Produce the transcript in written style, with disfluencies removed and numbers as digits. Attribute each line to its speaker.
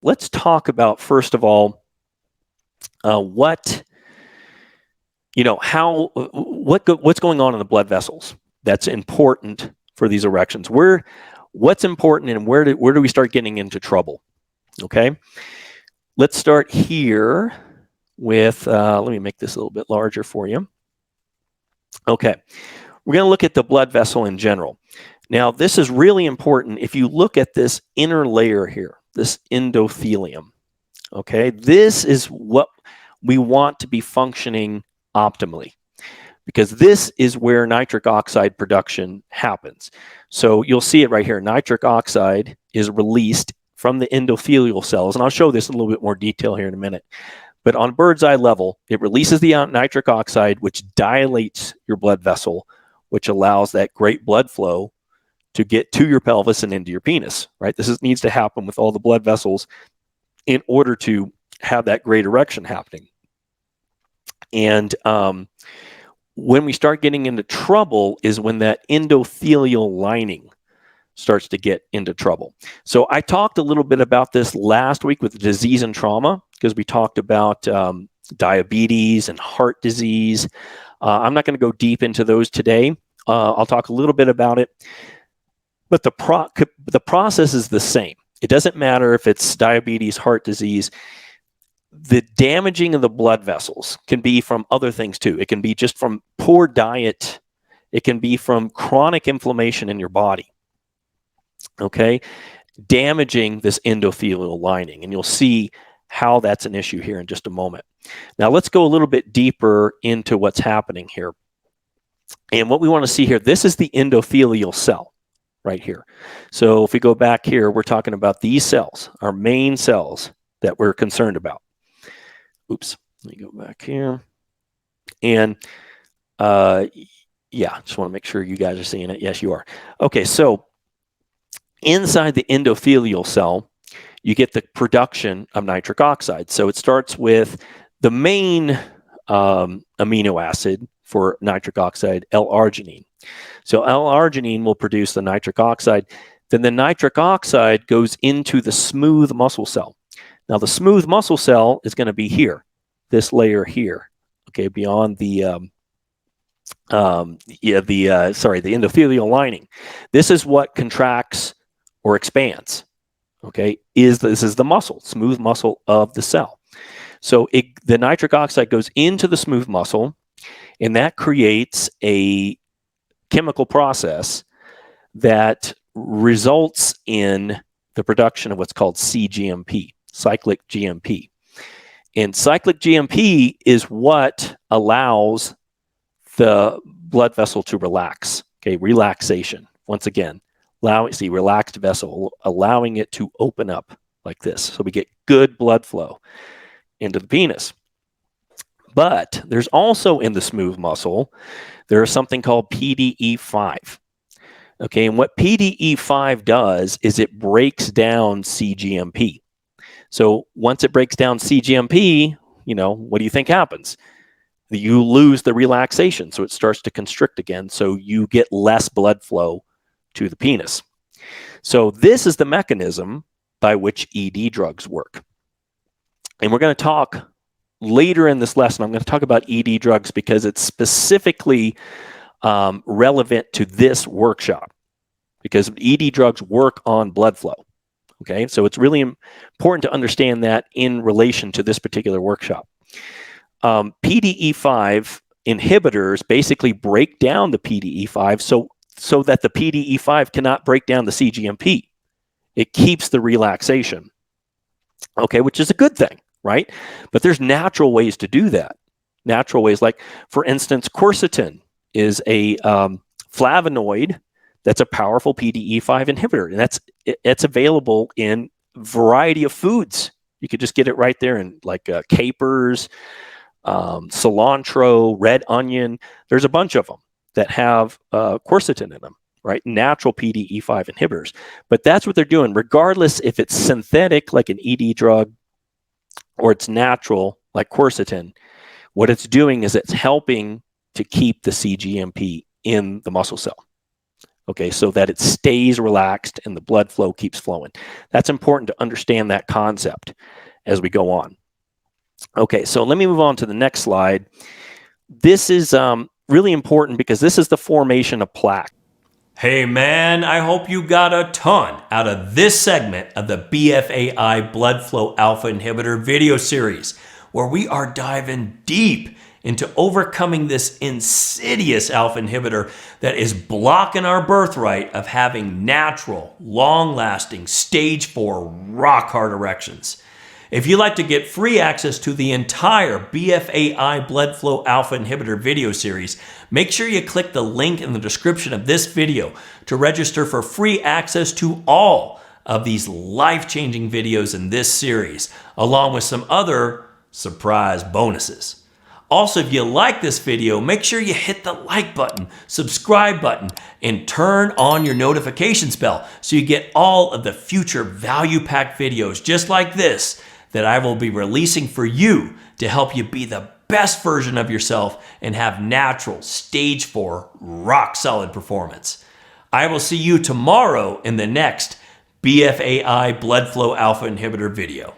Speaker 1: let's talk about, first of all, what's going on in the blood vessels that's important for these erections. What's important, and where do we start getting into trouble? Okay, let's start here with, let me make this a little bit larger for you. Okay, we're going to look at the blood vessel in general. Now, this is really important. If you look at this inner layer here, this endothelium, okay, this is what we want to be functioning optimally, because this is where nitric oxide production happens. So you'll see it right here. Nitric oxide is released from the endothelial cells, and I'll show this in a little bit more detail here in a minute. But on bird's eye level, it releases the nitric oxide, which dilates your blood vessel, which allows that great blood flow to get to your pelvis and into your penis, right? This needs to happen with all the blood vessels in order to have that great erection happening. And when we start getting into trouble is when that endothelial lining starts to get into trouble. So I talked a little bit about this last week with disease and trauma, because we talked about diabetes and heart disease. I'm not going to go deep into those today. I'll talk a little bit about it. But the process is the same. It doesn't matter if it's diabetes, heart disease. The damaging of the blood vessels can be from other things too. It can be just from poor diet. It can be from chronic inflammation in your body. Okay, damaging this endothelial lining, and you'll see how that's an issue here in just a moment. Now let's go a little bit deeper into what's happening here. And what we want to see here, this is the endothelial cell right here. So if we go back here, we're talking about these cells, our main cells that we're concerned about. Oops, let me go back here. And yeah, just want to make sure you guys are seeing it. Yes, you are. Okay, so inside the endothelial cell, you get the production of nitric oxide. So it starts with the main amino acid for nitric oxide, L-arginine. So L-arginine will produce the nitric oxide. Then the nitric oxide goes into the smooth muscle cell. Now the smooth muscle cell is going to be here, this layer here, okay, beyond the the endothelial lining. This is what contracts or expands. Okay, this is the muscle, smooth muscle of the cell. So the nitric oxide goes into the smooth muscle, and that creates a chemical process that results in the production of what's called cGMP, cyclic GMP. And cyclic GMP is what allows the blood vessel to relax. Okay, relaxation. Once again, relaxed vessel, allowing it to open up like this. So we get good blood flow into the penis. But there's also in the smooth muscle, there is something called Pde5. Okay, and what Pde5 does is it breaks down cGMP. So once it breaks down cGMP, what do you think happens? You lose the relaxation, so it starts to constrict again, so you get less blood flow to the penis. So this is the mechanism by which ED drugs work. And we're going to talk later in this lesson, I'm going to talk about ED drugs because it's specifically relevant to this workshop, because ED drugs work on blood flow. Okay, so it's really important to understand that in relation to this particular workshop. Pde5 inhibitors basically break down the Pde5 so that the Pde5 cannot break down the cGMP. It keeps the relaxation, okay, which is a good thing, right? But there's natural ways to do that. Natural ways, like, for instance, quercetin is a flavonoid that's a powerful Pde5 inhibitor, and it's available in a variety of foods. You could just get it right there in like capers, cilantro, red onion. There's a bunch of them that have quercetin in them, right? Natural Pde5 inhibitors. But that's what they're doing, regardless if it's synthetic, like an ED drug, or it's natural, like quercetin. What it's doing is it's helping to keep the cGMP in the muscle cell. okay, so that it stays relaxed and the blood flow keeps flowing. That's important to understand that concept as we go on. Okay, so let me move on to the next slide. This is really important because this is the formation of plaque.
Speaker 2: Hey man, I hope you got a ton out of this segment of the BFAI Blood Flow Alpha Inhibitor video series, where we are diving deep into overcoming this insidious alpha inhibitor that is blocking our birthright of having natural, long-lasting, stage 4 rock-hard erections. If you'd like to get free access to the entire BFAI Blood Flow Alpha Inhibitor video series, make sure you click the link in the description of this video to register for free access to all of these life-changing videos in this series, along with some other surprise bonuses. Also, if you like this video, make sure you hit the like button, subscribe button, and turn on your notifications bell so you get all of the future value-packed videos just like this that I will be releasing for you to help you be the best version of yourself and have natural stage 4 rock solid performance. I will see you tomorrow in the next BFAI Blood Flow Alpha Inhibitor video.